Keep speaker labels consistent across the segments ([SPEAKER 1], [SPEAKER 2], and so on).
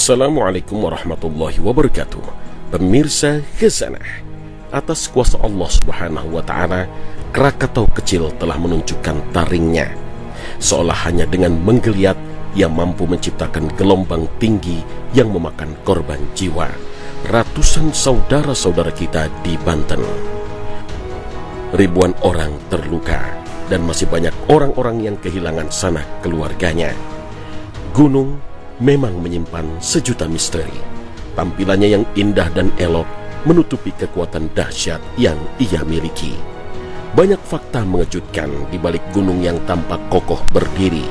[SPEAKER 1] Assalamualaikum warahmatullahi wabarakatuh. Pemirsa Khazanah, atas kuasa Allah Subhanahu wa Ta'ala, Krakatau kecil telah menunjukkan taringnya. Seolah hanya dengan menggeliat ia mampu menciptakan gelombang tinggi yang memakan korban jiwa ratusan saudara-saudara kita di Banten. Ribuan orang terluka dan masih banyak orang-orang yang kehilangan sanak keluarganya. Gunung memang menyimpan sejuta misteri. Tampilannya yang indah dan elok menutupi kekuatan dahsyat yang ia miliki. Banyak fakta mengejutkan di balik gunung yang tampak kokoh berdiri.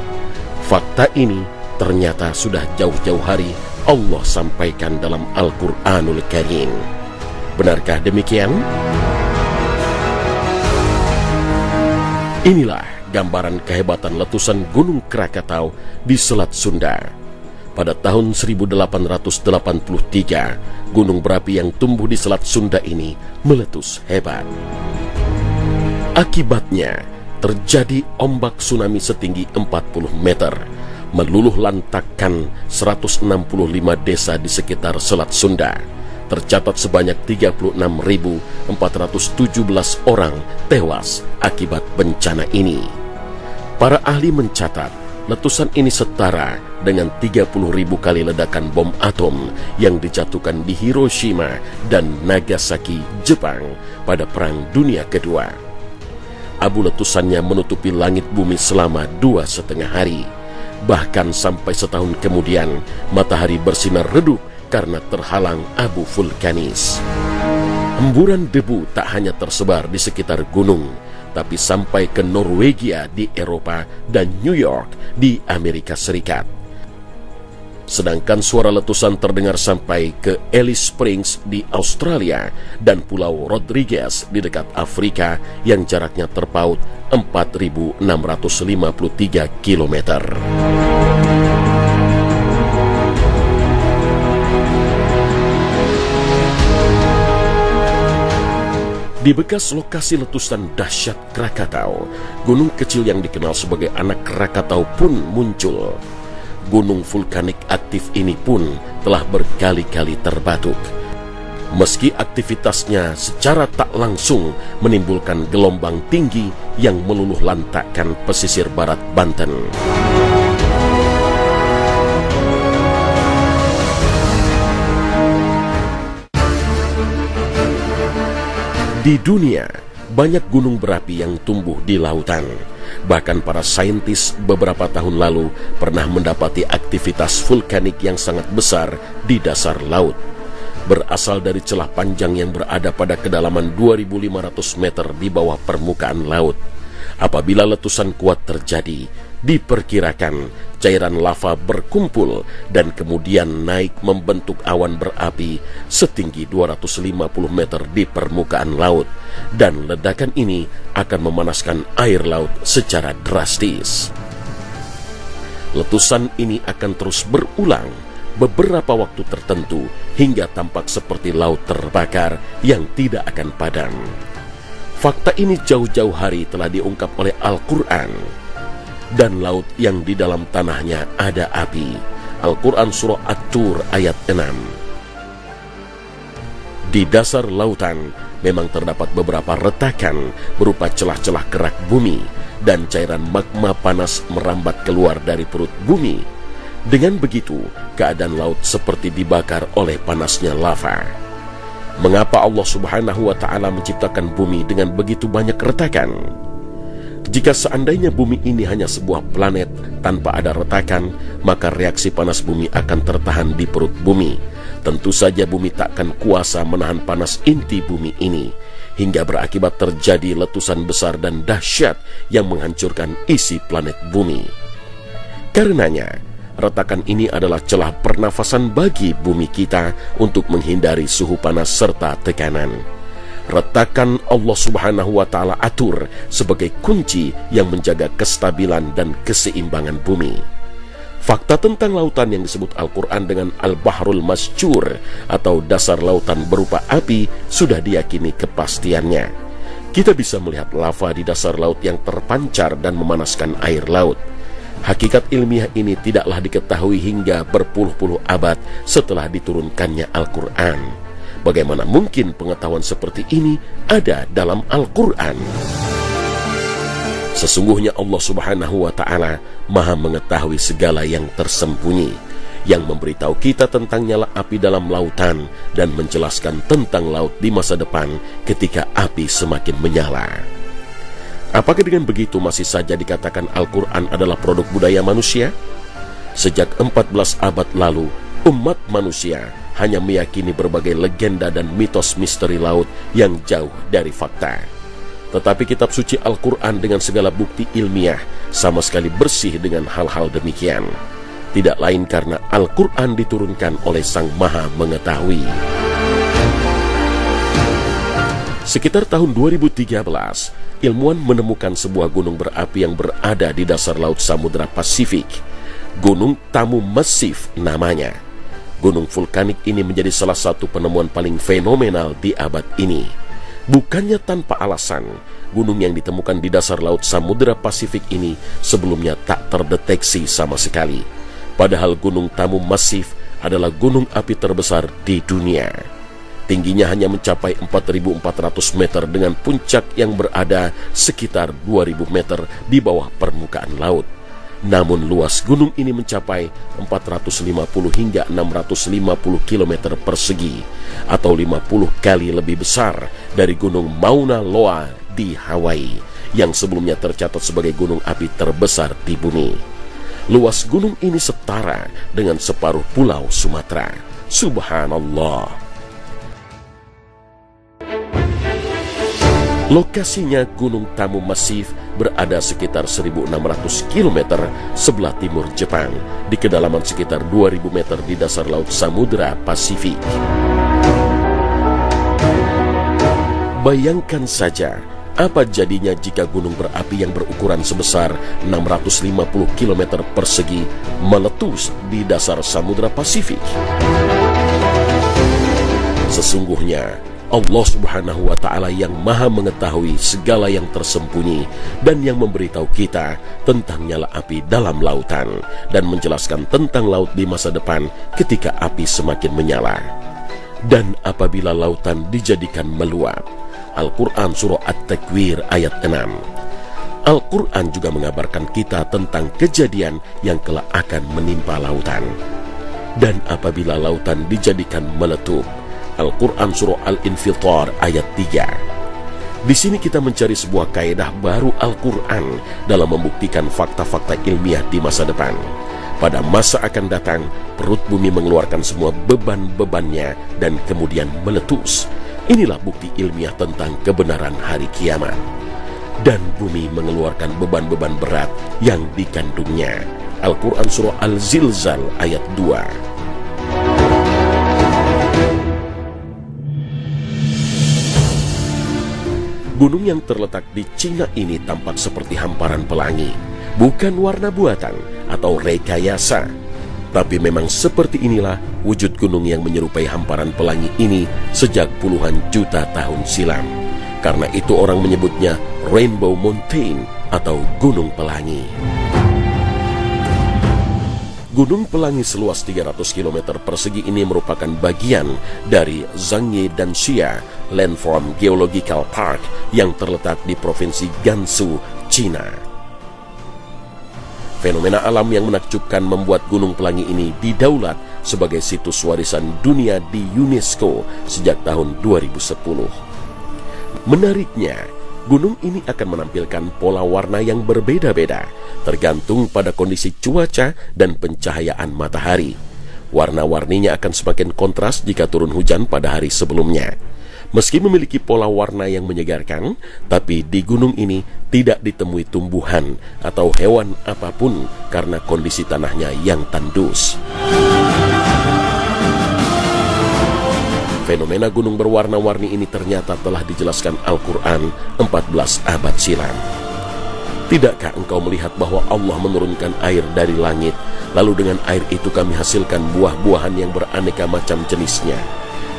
[SPEAKER 1] Fakta ini ternyata sudah jauh-jauh hari Allah sampaikan dalam Al-Quranul Karim. Benarkah demikian? Inilah gambaran kehebatan letusan Gunung Krakatau di Selat Sunda. Pada tahun 1883, gunung berapi yang tumbuh di Selat Sunda ini meletus hebat. Akibatnya, terjadi ombak tsunami setinggi 40 meter, meluluh lantakkan 165 desa di sekitar Selat Sunda. Tercatat sebanyak 36.417 orang tewas akibat bencana ini. Para ahli mencatat, letusan ini setara dengan 30.000 kali ledakan bom atom yang dijatuhkan di Hiroshima dan Nagasaki, Jepang pada Perang Dunia Kedua. Abu letusannya menutupi langit bumi selama 2,5 hari. Bahkan sampai setahun kemudian, matahari bersinar redup karena terhalang abu vulkanis. Hemburan debu tak hanya tersebar di sekitar gunung, tapi sampai ke Norwegia di Eropa dan New York di Amerika Serikat. Sedangkan suara letusan terdengar sampai ke Alice Springs di Australia dan Pulau Rodriguez di dekat Afrika yang jaraknya terpaut 4.653 km. Di bekas lokasi letusan dahsyat Krakatau, gunung kecil yang dikenal sebagai anak Krakatau pun muncul. Gunung vulkanik aktif ini pun telah berkali-kali terbatuk. Meski aktivitasnya secara tak langsung menimbulkan gelombang tinggi yang meluluh lantakkan pesisir barat Banten. Di dunia, banyak gunung berapi yang tumbuh di lautan. Bahkan para saintis beberapa tahun lalu pernah mendapati aktivitas vulkanik yang sangat besar di dasar laut. Berasal dari celah panjang yang berada pada kedalaman 2.500 meter di bawah permukaan laut. Apabila letusan kuat terjadi, diperkirakan cairan lava berkumpul dan kemudian naik membentuk awan berapi setinggi 250 meter di permukaan laut, dan ledakan ini akan memanaskan air laut secara drastis. Letusan ini akan terus berulang beberapa waktu tertentu hingga tampak seperti laut terbakar yang tidak akan padam. Fakta ini jauh-jauh hari telah diungkap oleh Al-Quran. Dan laut yang di dalam tanahnya ada api. Al-Quran Surah At-Tur ayat 6. Di dasar lautan memang terdapat beberapa retakan berupa celah-celah kerak bumi, dan cairan magma panas merambat keluar dari perut bumi. Dengan begitu, keadaan laut seperti dibakar oleh panasnya lava. Mengapa Allah Subhanahu wa Ta'ala menciptakan bumi dengan begitu banyak retakan? Jika seandainya bumi ini hanya sebuah planet tanpa ada retakan, maka reaksi panas bumi akan tertahan di perut bumi. Tentu saja bumi takkan kuasa menahan panas inti bumi ini, hingga berakibat terjadi letusan besar dan dahsyat yang menghancurkan isi planet bumi. Karenanya, retakan ini adalah celah pernafasan bagi bumi kita untuk menghindari suhu panas serta tekanan. Retakan Allah Subhanahu wa Ta'ala atur sebagai kunci yang menjaga kestabilan dan keseimbangan bumi. Fakta tentang lautan yang disebut Al-Quran dengan Al-Bahrul Masjur atau dasar lautan berupa api sudah diyakini kepastiannya. Kita bisa melihat lava di dasar laut yang terpancar dan memanaskan air laut. Hakikat ilmiah ini tidaklah diketahui hingga berpuluh-puluh abad setelah diturunkannya Al-Quran. Bagaimana mungkin pengetahuan seperti ini ada dalam Al-Quran? Sesungguhnya Allah Subhanahu wa Ta'ala Maha mengetahui segala yang tersembunyi, yang memberitahu kita tentang nyala api dalam lautan dan menjelaskan tentang laut di masa depan ketika api semakin menyala. Apakah dengan begitu masih saja dikatakan Al-Quran adalah produk budaya manusia? Sejak 14 abad lalu, umat manusia hanya meyakini berbagai legenda dan mitos misteri laut yang jauh dari fakta. Tetapi kitab suci Al-Quran dengan segala bukti ilmiah sama sekali bersih dengan hal-hal demikian. Tidak lain karena Al-Quran diturunkan oleh Sang Maha Mengetahui. Sekitar tahun 2013, ilmuwan menemukan sebuah gunung berapi yang berada di dasar laut Samudra Pasifik. Gunung Tamu Massif namanya. Gunung vulkanik ini menjadi salah satu penemuan paling fenomenal di abad ini. Bukannya tanpa alasan, gunung yang ditemukan di dasar laut Samudra Pasifik ini sebelumnya tak terdeteksi sama sekali. Padahal Gunung Tamu Massif adalah gunung api terbesar di dunia. Tingginya hanya mencapai 4.400 meter dengan puncak yang berada sekitar 2.000 meter di bawah permukaan laut. Namun luas gunung ini mencapai 450 hingga 650 km persegi atau 50 kali lebih besar dari gunung Mauna Loa di Hawaii yang sebelumnya tercatat sebagai gunung api terbesar di bumi. Luas gunung ini setara dengan separuh pulau Sumatera. Subhanallah. Lokasinya Gunung Tamu Massif berada sekitar 1.600 km sebelah timur Jepang, di kedalaman sekitar 2.000 meter di dasar laut Samudra Pasifik. Bayangkan saja, apa jadinya jika gunung berapi yang berukuran sebesar 650 km persegi meletus di dasar Samudra Pasifik? Sesungguhnya, Allah Subhanahu wa Ta'ala yang Maha mengetahui segala yang tersembunyi dan yang memberitahu kita tentang nyala api dalam lautan dan menjelaskan tentang laut di masa depan ketika api semakin menyala. Dan apabila lautan dijadikan meluap. Al-Quran Surah At-Takwir ayat 6. Al-Quran juga mengabarkan kita tentang kejadian yang kelak akan menimpa lautan. Dan apabila lautan dijadikan meletup. Al-Quran Surah Al-Infitar ayat 3. Di sini kita mencari sebuah kaidah baru Al-Quran dalam membuktikan fakta-fakta ilmiah di masa depan. Pada masa akan datang, perut bumi mengeluarkan semua beban-bebannya dan kemudian meletus. Inilah bukti ilmiah tentang kebenaran hari kiamat. Dan bumi mengeluarkan beban-beban berat yang dikandungnya. Al-Quran Surah Al-Zilzal ayat 2. Gunung yang terletak di Cina ini tampak seperti hamparan pelangi, bukan warna buatan atau rekayasa. Tapi memang seperti inilah wujud gunung yang menyerupai hamparan pelangi ini sejak puluhan juta tahun silam. Karena itu orang menyebutnya Rainbow Mountain atau Gunung Pelangi. Gunung Pelangi seluas 300 km persegi ini merupakan bagian dari Zhangye dan Xia Landform Geological Park yang terletak di Provinsi Gansu, China. Fenomena alam yang menakjubkan membuat Gunung Pelangi ini didaulat sebagai situs warisan dunia di UNESCO sejak tahun 2010. Menariknya, gunung ini akan menampilkan pola warna yang berbeda-beda, tergantung pada kondisi cuaca dan pencahayaan matahari. Warna-warninya akan semakin kontras jika turun hujan pada hari sebelumnya. Meski memiliki pola warna yang menyegarkan, tapi di gunung ini tidak ditemui tumbuhan atau hewan apapun karena kondisi tanahnya yang tandus. Fenomena gunung berwarna-warni ini ternyata telah dijelaskan Al-Quran 14 abad silam. Tidakkah engkau melihat bahwa Allah menurunkan air dari langit, lalu dengan air itu kami hasilkan buah-buahan yang beraneka macam jenisnya?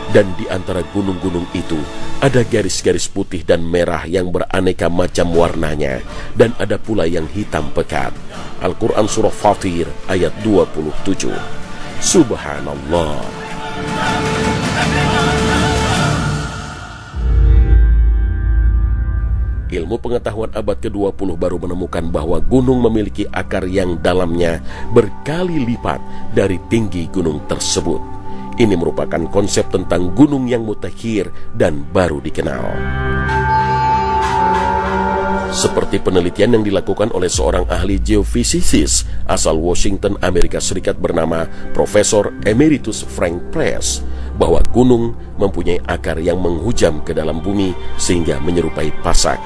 [SPEAKER 1] Dan di antara gunung-gunung itu ada garis-garis putih dan merah yang beraneka macam warnanya, dan ada pula yang hitam pekat. Al-Quran Surah Fatir ayat 27. Subhanallah. Ilmu pengetahuan abad ke-20 baru menemukan bahwa gunung memiliki akar yang dalamnya berkali lipat dari tinggi gunung tersebut. Ini merupakan konsep tentang gunung yang mutakhir dan baru dikenal. Seperti penelitian yang dilakukan oleh seorang ahli geofisikis asal Washington, Amerika Serikat bernama Profesor Emeritus Frank Press, bahwa gunung mempunyai akar yang menghujam ke dalam bumi sehingga menyerupai pasak.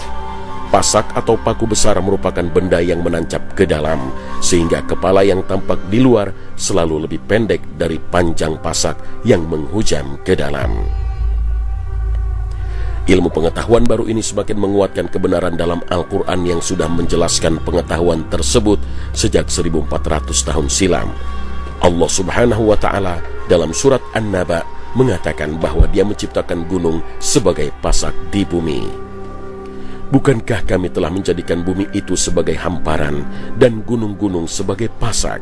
[SPEAKER 1] Pasak atau paku besar merupakan benda yang menancap ke dalam, sehingga kepala yang tampak di luar selalu lebih pendek dari panjang pasak yang menghujam ke dalam. Ilmu pengetahuan baru ini semakin menguatkan kebenaran dalam Al-Quran yang sudah menjelaskan pengetahuan tersebut sejak 1400 tahun silam. Allah Subhanahu wa Ta'ala dalam surat An-Naba mengatakan bahwa Dia menciptakan gunung sebagai pasak di bumi. Bukankah kami telah menjadikan bumi itu sebagai hamparan dan gunung-gunung sebagai pasak?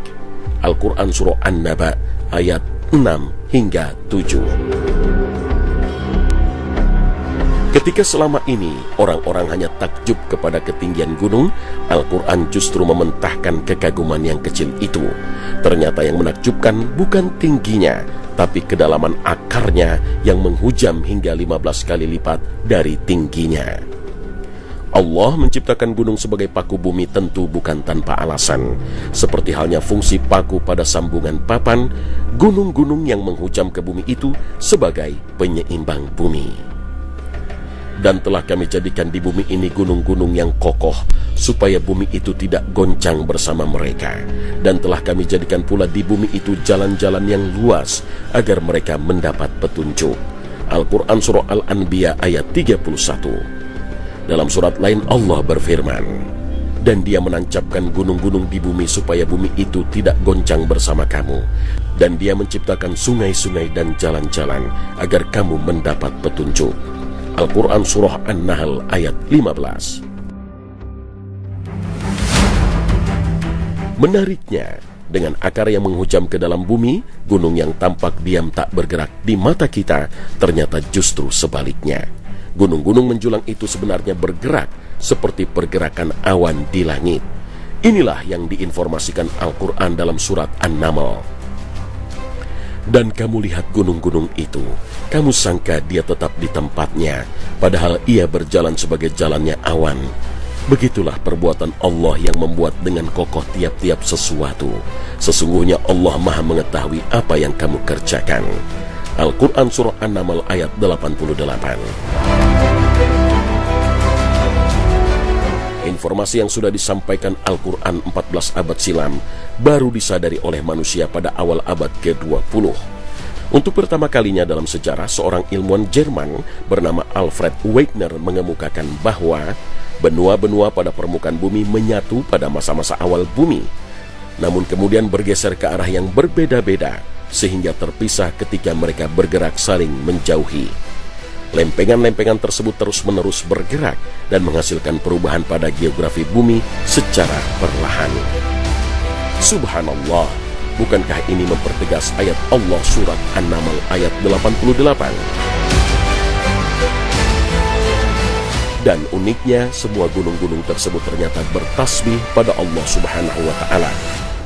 [SPEAKER 1] Al-Quran Surah An-Naba ayat 6 hingga 7. Ketika selama ini orang-orang hanya takjub kepada ketinggian gunung, Al-Quran justru mementahkan kekaguman yang kecil itu. Ternyata yang menakjubkan bukan tingginya, tapi kedalaman akarnya yang menghujam hingga 15 kali lipat dari tingginya. Allah menciptakan gunung sebagai paku bumi tentu bukan tanpa alasan. Seperti halnya fungsi paku pada sambungan papan, gunung-gunung yang menghujam ke bumi itu sebagai penyeimbang bumi. Dan telah kami jadikan di bumi ini gunung-gunung yang kokoh, supaya bumi itu tidak goncang bersama mereka. Dan telah kami jadikan pula di bumi itu jalan-jalan yang luas, agar mereka mendapat petunjuk. Al-Quran Surah Al-Anbiya ayat 31. Dalam surat lain Allah berfirman, dan Dia menancapkan gunung-gunung di bumi supaya bumi itu tidak goncang bersama kamu. Dan Dia menciptakan sungai-sungai dan jalan-jalan agar kamu mendapat petunjuk. Al-Quran Surah An-Nahl ayat 15. Menariknya, dengan akar yang menghujam ke dalam bumi, gunung yang tampak diam tak bergerak di mata kita ternyata justru sebaliknya. Gunung-gunung menjulang itu sebenarnya bergerak seperti pergerakan awan di langit. Inilah yang diinformasikan Al-Quran dalam surat An-Naml. Dan kamu lihat gunung-gunung itu, kamu sangka dia tetap di tempatnya, padahal ia berjalan sebagai jalannya awan. Begitulah perbuatan Allah yang membuat dengan kokoh tiap-tiap sesuatu. Sesungguhnya Allah Maha mengetahui apa yang kamu kerjakan. Al-Quran Surah An-Naml ayat 88. Informasi yang sudah disampaikan Al-Quran 14 abad silam baru disadari oleh manusia pada awal abad ke-20. Untuk pertama kalinya dalam sejarah, seorang ilmuwan Jerman bernama Alfred Wegener mengemukakan bahwa benua-benua pada permukaan bumi menyatu pada masa-masa awal bumi, namun kemudian bergeser ke arah yang berbeda-beda, sehingga terpisah ketika mereka bergerak saling menjauhi. Lempengan-lempengan tersebut terus-menerus bergerak dan menghasilkan perubahan pada geografi bumi secara perlahan. Subhanallah, bukankah ini mempertegas ayat Allah surat An-Naml ayat 88? Dan uniknya, semua gunung-gunung tersebut ternyata bertasbih pada Allah Subhanahu wa Ta'ala.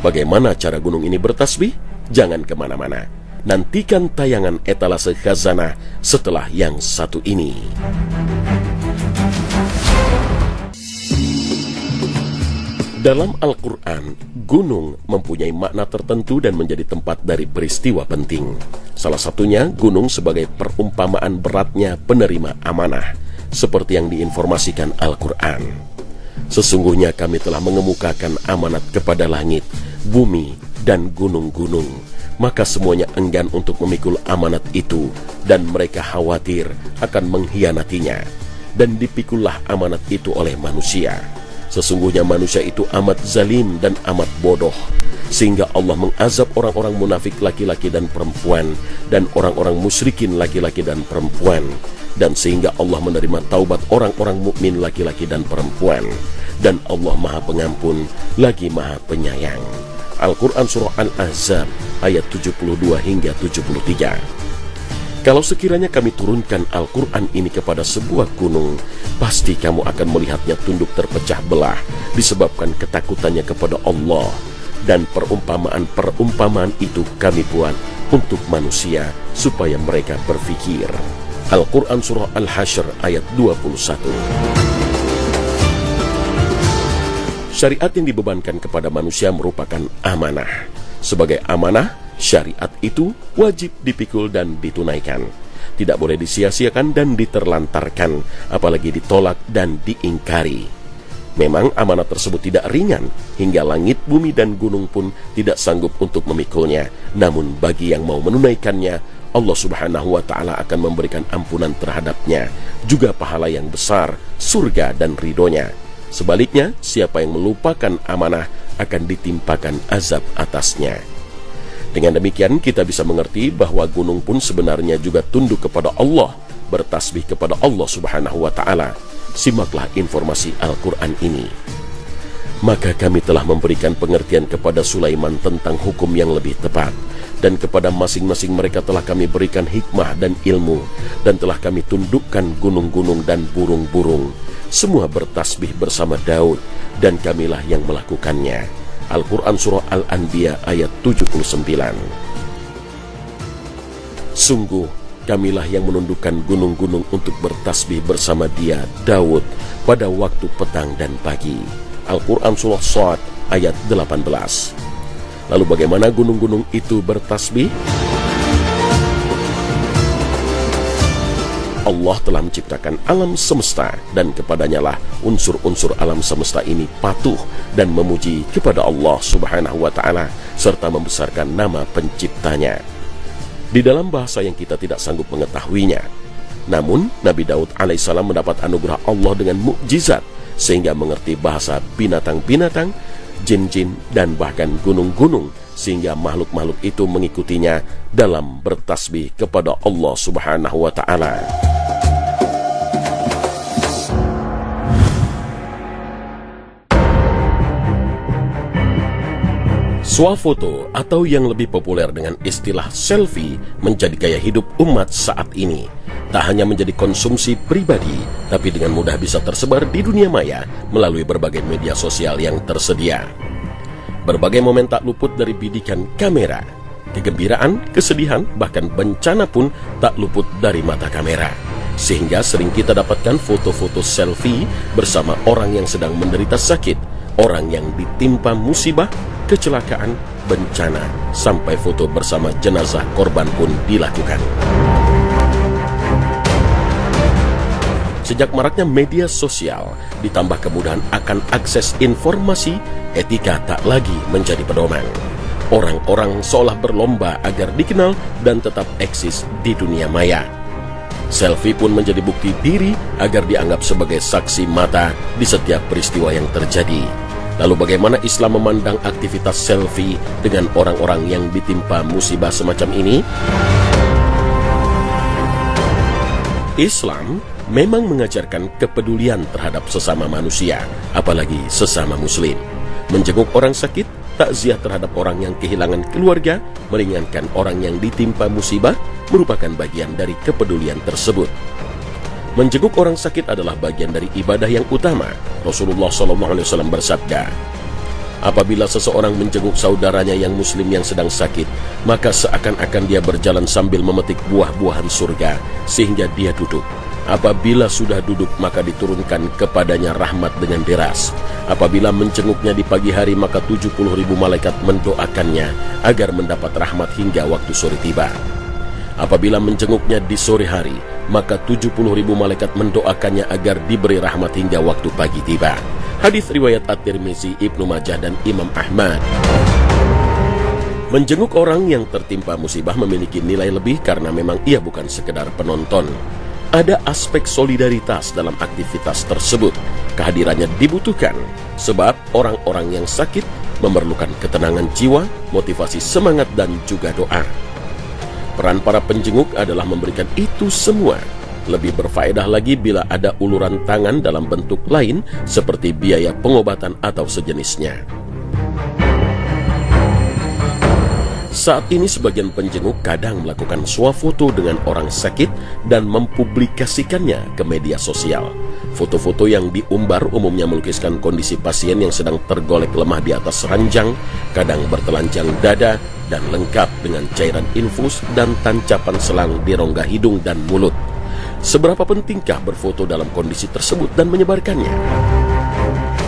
[SPEAKER 1] Bagaimana cara gunung ini bertasbih? Jangan kemana-mana. Nantikan tayangan etalase khazanah setelah yang satu ini. Dalam Al-Quran, gunung mempunyai makna tertentu dan menjadi tempat dari peristiwa penting. Salah satunya gunung sebagai perumpamaan beratnya penerima amanah, seperti yang diinformasikan Al-Quran. Sesungguhnya kami telah mengemukakan amanat kepada langit, bumi, dan gunung-gunung. Maka semuanya enggan untuk memikul amanat itu, dan mereka khawatir akan mengkhianatinya. Dan dipikullah amanat itu oleh manusia. Sesungguhnya manusia itu amat zalim dan amat bodoh. sehingga Allah mengazab orang-orang munafik laki-laki dan perempuan, dan orang-orang musyrikin laki-laki dan perempuan, dan sehingga Allah menerima taubat orang-orang mukmin laki-laki dan perempuan, dan Allah Maha Pengampun lagi Maha Penyayang. Al-Quran Surah Al-Ahzab ayat 72 hingga 73. Kalau sekiranya kami turunkan Al-Quran ini kepada sebuah gunung, pasti kamu akan melihatnya tunduk terpecah belah disebabkan ketakutannya kepada Allah. Dan perumpamaan itu kami buat untuk manusia supaya mereka berfikir. Al-Quran Surah Al-Hasyr ayat 21. Syariat yang dibebankan kepada manusia merupakan amanah. Sebagai amanah, syariat itu wajib dipikul dan ditunaikan. Tidak boleh disia-siakan dan diterlantarkan, apalagi ditolak dan diingkari. Memang amanah tersebut tidak ringan, hingga langit, bumi, dan gunung pun tidak sanggup untuk memikulnya. Namun bagi yang mau menunaikannya, Allah Subhanahu wa Ta'ala akan memberikan ampunan terhadapnya, juga pahala yang besar, surga dan ridhonya. Sebaliknya, siapa yang melupakan amanah akan ditimpakan azab atasnya. Dengan demikian kita bisa mengerti bahwa gunung pun sebenarnya juga tunduk kepada Allah, bertasbih kepada Allah Subhanahu wa Ta'ala. Simaklah informasi Al-Quran ini. Maka kami telah memberikan pengertian kepada Sulaiman tentang hukum yang lebih tepat, dan kepada masing-masing mereka telah kami berikan hikmah dan ilmu, dan telah kami tundukkan gunung-gunung dan burung-burung. Semua bertasbih bersama Daud, dan kamilah yang melakukannya. Al-Quran Surah Al-Anbiya ayat 79. Sungguh, kamilah yang menundukkan gunung-gunung untuk bertasbih bersama dia, Daud, pada waktu petang dan pagi. Al-Quran Surah Shad ayat 18. Lalu bagaimana gunung-gunung itu bertasbih? Allah telah menciptakan alam semesta, dan kepadanya lah unsur-unsur alam semesta ini patuh dan memuji kepada Allah Subhanahu wa Ta'ala, serta membesarkan nama penciptanya di dalam bahasa yang kita tidak sanggup mengetahuinya. Namun Nabi Daud alaihissalam mendapat anugerah Allah dengan mukjizat, sehingga mengerti bahasa binatang-binatang, jin-jin, dan bahkan gunung-gunung, sehingga makhluk-makhluk itu mengikutinya dalam bertasbih kepada Allah Subhanahu wa Ta'ala. Swafoto atau yang lebih populer dengan istilah selfie menjadi gaya hidup umat saat ini. Tak hanya menjadi konsumsi pribadi, tapi dengan mudah bisa tersebar di dunia maya melalui berbagai media sosial yang tersedia. Berbagai momen tak luput dari bidikan kamera. Kegembiraan, kesedihan, bahkan bencana pun tak luput dari mata kamera. Sehingga sering kita dapatkan foto-foto selfie bersama orang yang sedang menderita sakit, orang yang ditimpa musibah, kecelakaan, bencana, sampai foto bersama jenazah korban pun dilakukan. Sejak maraknya media sosial, ditambah kemudahan akan akses informasi, etika tak lagi menjadi pedoman. Orang-orang seolah berlomba agar dikenal dan tetap eksis di dunia maya. Selfie pun menjadi bukti diri agar dianggap sebagai saksi mata di setiap peristiwa yang terjadi. Lalu bagaimana Islam memandang aktivitas selfie dengan orang-orang yang ditimpa musibah semacam ini? Islam memang mengajarkan kepedulian terhadap sesama manusia, apalagi sesama muslim. Menjenguk orang sakit, takziah terhadap orang yang kehilangan keluarga, meringankan orang yang ditimpa musibah, merupakan bagian dari kepedulian tersebut. Menjenguk orang sakit adalah bagian dari ibadah yang utama. Rasulullah SAW bersabda, apabila seseorang menjenguk saudaranya yang muslim yang sedang sakit, maka seakan-akan dia berjalan sambil memetik buah-buahan surga, sehingga dia duduk. Apabila sudah duduk, maka diturunkan kepadanya rahmat dengan deras. Apabila menjenguknya di pagi hari, maka 70.000 malaikat mendoakannya agar mendapat rahmat hingga waktu sore tiba. Apabila menjenguknya di sore hari, maka 70.000 malaikat mendoakannya agar diberi rahmat hingga waktu pagi tiba. Hadis riwayat At-Tirmizi, Ibnu Majah, dan Imam Ahmad. Menjenguk orang yang tertimpa musibah memiliki nilai lebih karena memang ia bukan sekedar penonton. Ada aspek solidaritas dalam aktivitas tersebut. Kehadirannya dibutuhkan, sebab orang-orang yang sakit memerlukan ketenangan jiwa, motivasi semangat, dan juga doa. Peran para penjenguk adalah memberikan itu semua. Lebih berfaedah lagi bila ada uluran tangan dalam bentuk lain seperti biaya pengobatan atau sejenisnya. Saat ini sebagian penjenguk kadang melakukan swafoto dengan orang sakit dan mempublikasikannya ke media sosial. Foto-foto yang diumbar umumnya melukiskan kondisi pasien yang sedang tergolek lemah di atas ranjang, kadang bertelanjang dada, dan lengkap dengan cairan infus dan tancapan selang di rongga hidung dan mulut. Seberapa pentingkah berfoto dalam kondisi tersebut dan menyebarkannya?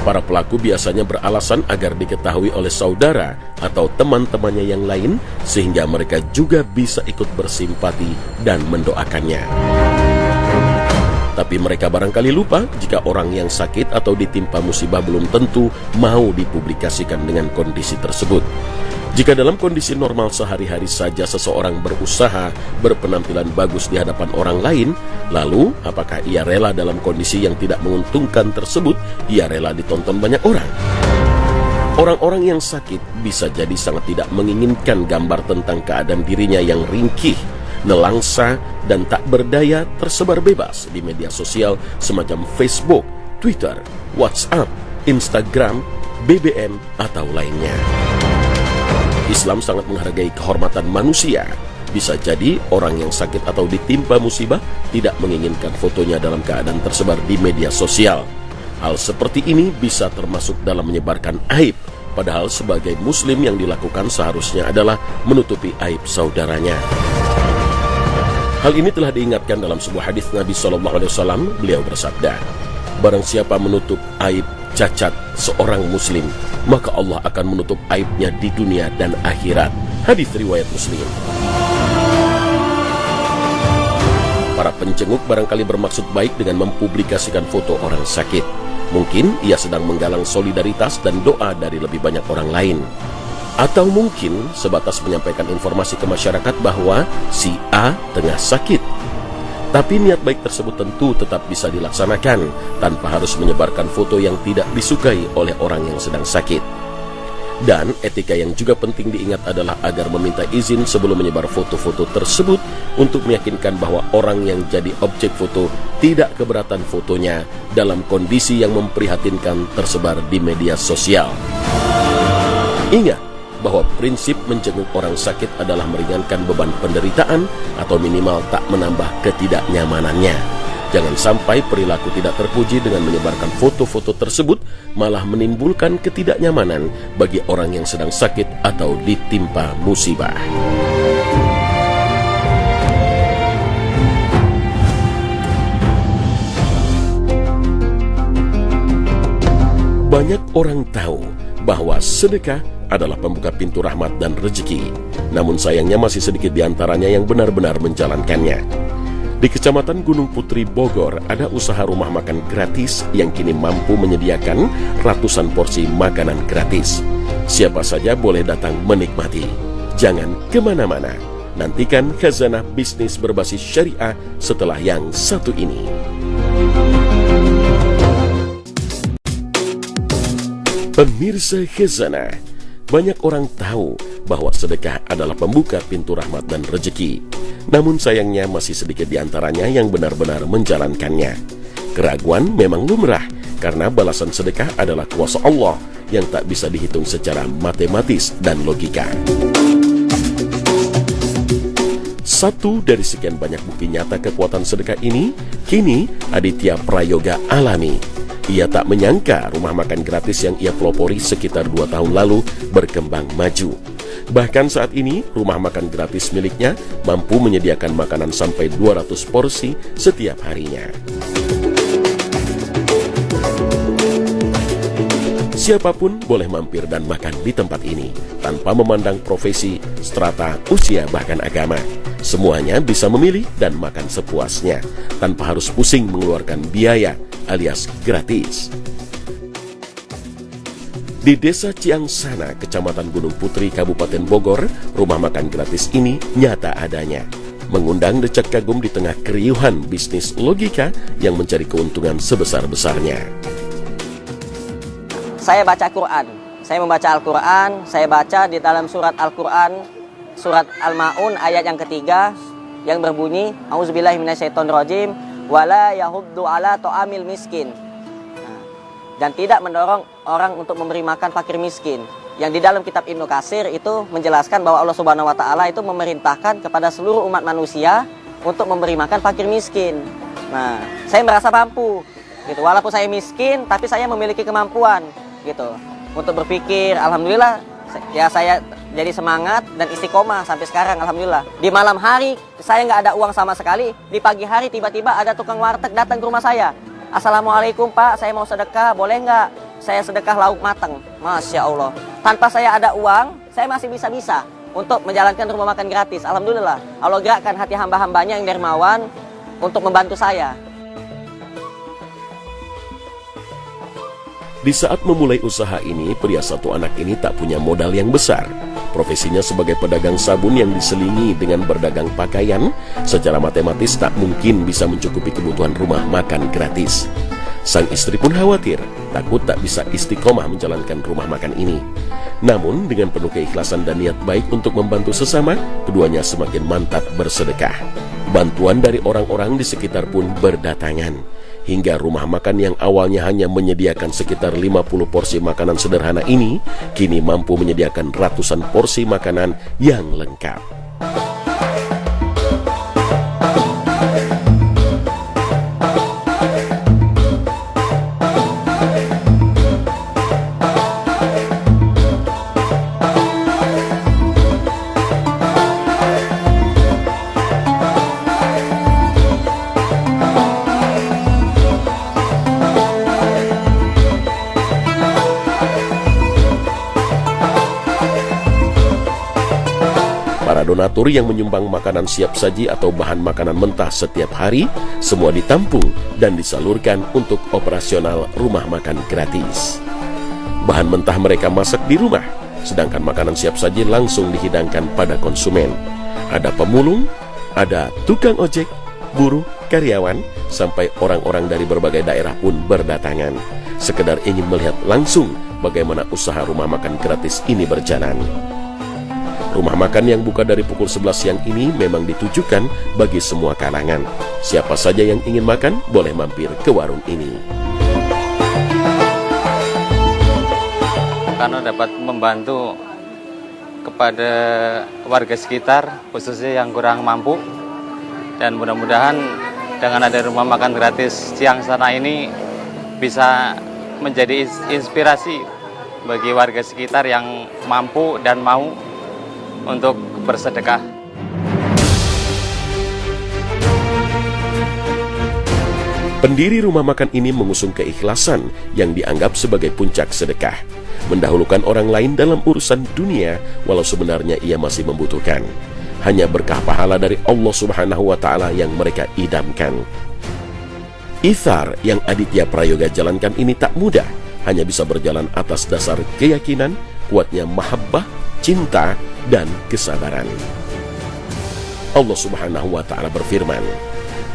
[SPEAKER 1] Para pelaku biasanya beralasan agar diketahui oleh saudara atau teman-temannya yang lain sehingga mereka juga bisa ikut bersimpati dan mendoakannya. Tapi mereka barangkali lupa jika orang yang sakit atau ditimpa musibah belum tentu mau dipublikasikan dengan kondisi tersebut. Jika dalam kondisi normal sehari-hari saja seseorang berusaha berpenampilan bagus di hadapan orang lain, lalu apakah ia rela dalam kondisi yang tidak menguntungkan tersebut, ia rela ditonton banyak orang? Orang-orang yang sakit bisa jadi sangat tidak menginginkan gambar tentang keadaan dirinya yang ringkih, nelangsa, dan tak berdaya tersebar bebas di media sosial semacam Facebook, Twitter, WhatsApp, Instagram, BBM, atau lainnya. Islam sangat menghargai kehormatan manusia. Bisa jadi orang yang sakit atau ditimpa musibah tidak menginginkan fotonya dalam keadaan tersebar di media sosial. Hal seperti ini bisa termasuk dalam menyebarkan aib, padahal sebagai muslim yang dilakukan seharusnya adalah menutupi aib saudaranya. Hal ini telah diingatkan dalam sebuah hadis Nabi SAW. Beliau bersabda, "Barang siapa menutup aib cacat seorang muslim, maka Allah akan menutup aibnya di dunia dan akhirat." Hadis riwayat Muslim. Para penjenguk barangkali bermaksud baik dengan mempublikasikan foto orang sakit. Mungkin ia sedang menggalang solidaritas dan doa dari lebih banyak orang lain. Atau mungkin sebatas menyampaikan informasi ke masyarakat bahwa si A tengah sakit. Tapi niat baik tersebut tentu tetap bisa dilaksanakan tanpa harus menyebarkan foto yang tidak disukai oleh orang yang sedang sakit. Dan etika yang juga penting diingat adalah agar meminta izin sebelum menyebar foto-foto tersebut untuk meyakinkan bahwa orang yang jadi objek foto tidak keberatan fotonya dalam kondisi yang memprihatinkan tersebar di media sosial. Ingat bahwa prinsip menjenguk orang sakit adalah meringankan beban penderitaan atau minimal tak menambah ketidaknyamanannya. Jangan sampai perilaku tidak terpuji dengan menyebarkan foto-foto tersebut malah menimbulkan ketidaknyamanan bagi orang yang sedang sakit atau ditimpa musibah. Banyak orang tahu bahwa sedekah adalah pembuka pintu rahmat dan rezeki. Namun sayangnya masih sedikit di antaranya yang benar-benar menjalankannya. Di Kecamatan Gunung Putri, Bogor, ada usaha rumah makan gratis yang kini mampu menyediakan ratusan porsi makanan gratis. Siapa saja boleh datang menikmati. Jangan kemana-mana. Nantikan khazanah bisnis berbasis syariah setelah yang satu ini. Pemirsa khazanah, banyak orang tahu bahwa sedekah adalah pembuka pintu rahmat dan rezeki. Namun sayangnya masih sedikit di antaranya yang benar-benar menjalankannya. Keraguan memang lumrah, karena balasan sedekah adalah kuasa Allah yang tak bisa dihitung secara matematis dan logika. Satu dari sekian banyak bukti nyata kekuatan sedekah ini, kini Aditya Prayoga alami. Ia tak menyangka rumah makan gratis yang ia pelopori sekitar 2 tahun lalu berkembang maju. Bahkan saat ini, rumah makan gratis miliknya mampu menyediakan makanan sampai 200 porsi setiap harinya. Siapapun boleh mampir dan makan di tempat ini, tanpa memandang profesi, strata, usia, bahkan agama. Semuanya bisa memilih dan makan sepuasnya, tanpa harus pusing mengeluarkan biaya alias gratis. Di Desa Ciangsana, Kecamatan Gunung Putri, Kabupaten Bogor, rumah makan gratis ini nyata adanya, mengundang decak kagum di tengah keriuhan bisnis logika yang mencari keuntungan sebesar-besarnya.
[SPEAKER 2] Saya baca Quran, saya membaca Al-Quran, saya baca di dalam surat Al-Quran, surat Al-Ma'un ayat yang ketiga, yang berbunyi, A'udzubillahi minasyaitonirrajim, wala yahuddu ala ta'amil miskin. Dan tidak mendorong orang untuk memberi makan fakir miskin. Yang di dalam kitab Ibnu Katsir itu menjelaskan bahwa Allah Subhanahu wa taala itu memerintahkan kepada seluruh umat manusia untuk memberi makan fakir miskin. Nah, saya merasa mampu gitu. Walaupun saya miskin, tapi saya memiliki kemampuan gitu untuk berpikir. Alhamdulillah ya, saya jadi semangat dan istiqomah sampai sekarang, alhamdulillah. Di malam hari saya nggak ada uang sama sekali. Di pagi hari tiba-tiba ada tukang warteg datang ke rumah saya. Assalamualaikum Pak, saya mau sedekah, boleh nggak? Saya sedekah lauk matang. Masya Allah. Tanpa saya ada uang, saya masih bisa untuk menjalankan rumah makan gratis. Alhamdulillah. Allah gerakkan hati hamba-hambanya yang dermawan untuk membantu saya.
[SPEAKER 1] Di saat memulai usaha ini, pria satu anak ini tak punya modal yang besar. Profesinya sebagai pedagang sabun yang diselingi dengan berdagang pakaian, secara matematis tak mungkin bisa mencukupi kebutuhan rumah makan gratis. Sang istri pun khawatir, takut tak bisa istiqomah menjalankan rumah makan ini. Namun dengan penuh keikhlasan dan niat baik untuk membantu sesama, keduanya semakin mantap bersedekah. Bantuan dari orang-orang di sekitar pun berdatangan. Hingga rumah makan yang awalnya hanya menyediakan sekitar 50 porsi makanan sederhana ini, kini mampu menyediakan ratusan porsi makanan yang lengkap. Para donatur yang menyumbang makanan siap saji atau bahan makanan mentah setiap hari, semua ditampung dan disalurkan untuk operasional rumah makan gratis. Bahan mentah mereka masak di rumah, sedangkan makanan siap saji langsung dihidangkan pada konsumen. Ada pemulung, ada tukang ojek, buruh, karyawan, sampai orang-orang dari berbagai daerah pun berdatangan, sekedar ingin melihat langsung bagaimana usaha rumah makan gratis ini berjalan. Rumah makan yang buka dari pukul 11 siang ini memang ditujukan bagi semua kalangan. Siapa saja yang ingin makan boleh mampir ke warung ini.
[SPEAKER 3] Karena dapat membantu kepada warga sekitar, khususnya yang kurang mampu. Dan mudah-mudahan dengan ada rumah makan gratis siang sana ini bisa menjadi inspirasi bagi warga sekitar yang mampu dan mau untuk bersedekah.
[SPEAKER 1] Pendiri rumah makan ini mengusung keikhlasan yang dianggap sebagai puncak sedekah, mendahulukan orang lain dalam urusan dunia walau sebenarnya ia masih membutuhkan. Hanya berkah pahala dari Allah Subhanahu wa taala yang mereka idamkan. Ithar yang Aditya Prayoga jalankan ini tak mudah, hanya bisa berjalan atas dasar keyakinan, kuatnya mahabbah, cinta, dan kesabaran. Allah Subhanahu wa taala berfirman,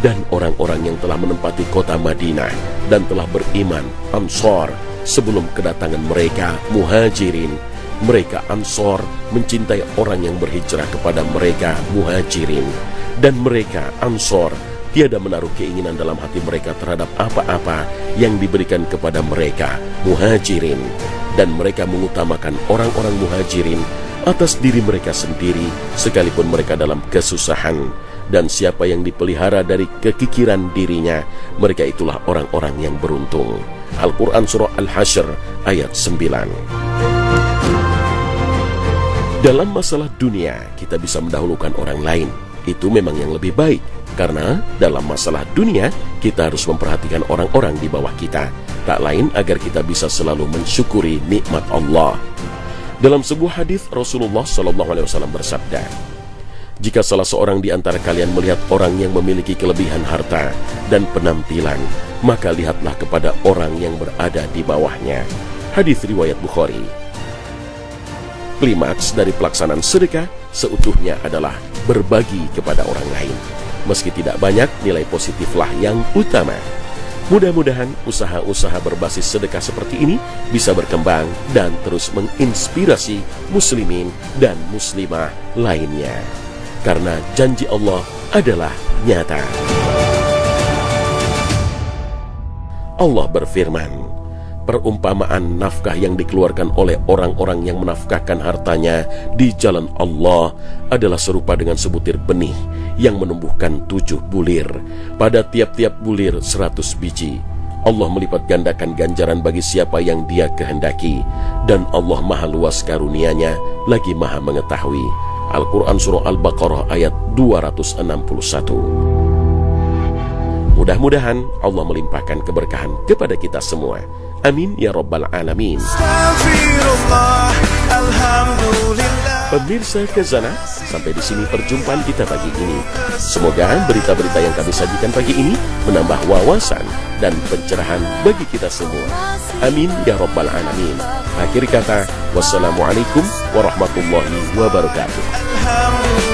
[SPEAKER 1] dan orang-orang yang telah menempati kota Madinah dan telah beriman, Ansor, sebelum kedatangan mereka, Muhajirin. Mereka Ansor mencintai orang yang berhijrah kepada mereka, Muhajirin. Dan mereka Ansor tiada menaruh keinginan dalam hati mereka terhadap apa-apa yang diberikan kepada mereka, Muhajirin. Dan mereka mengutamakan orang-orang Muhajirin atas diri mereka sendiri, sekalipun mereka dalam kesusahan. Dan siapa yang dipelihara dari kekikiran dirinya, mereka itulah orang-orang yang beruntung. Al-Quran Surah Al-Hasyr ayat 9. Dalam masalah dunia, kita bisa mendahulukan orang lain. Itu memang yang lebih baik, karena dalam masalah dunia, kita harus memperhatikan orang-orang di bawah kita. Tak lain agar kita bisa selalu mensyukuri nikmat Allah. Dalam sebuah hadis Rasulullah SAW bersabda, jika salah seorang di antara kalian melihat orang yang memiliki kelebihan harta dan penampilan, maka lihatlah kepada orang yang berada di bawahnya. Hadis riwayat Bukhari. Klimaks dari pelaksanaan sedekah seutuhnya adalah berbagi kepada orang lain. Meski tidak banyak, nilai positiflah yang utama. Mudah-mudahan usaha-usaha berbasis sedekah seperti ini bisa berkembang dan terus menginspirasi muslimin dan muslimah lainnya. Karena janji Allah adalah nyata. Allah berfirman, perumpamaan nafkah yang dikeluarkan oleh orang-orang yang menafkahkan hartanya di jalan Allah adalah serupa dengan sebutir benih yang menumbuhkan 7 bulir. Pada tiap-tiap bulir 100 biji. Allah melipat gandakan ganjaran bagi siapa yang Dia kehendaki. Dan Allah maha luas karunia-Nya, lagi maha mengetahui. Al-Quran Surah Al-Baqarah ayat 261. Mudah-mudahan Allah melimpahkan keberkahan kepada kita semua. Amin ya rabbal alamin. Pemirsa Khazanah, sampai di sini perjumpaan kita pagi ini. Semoga berita-berita yang kami sajikan pagi ini menambah wawasan dan pencerahan bagi kita semua. Amin ya rabbal alamin. Akhir kata, wassalamualaikum warahmatullahi wabarakatuh.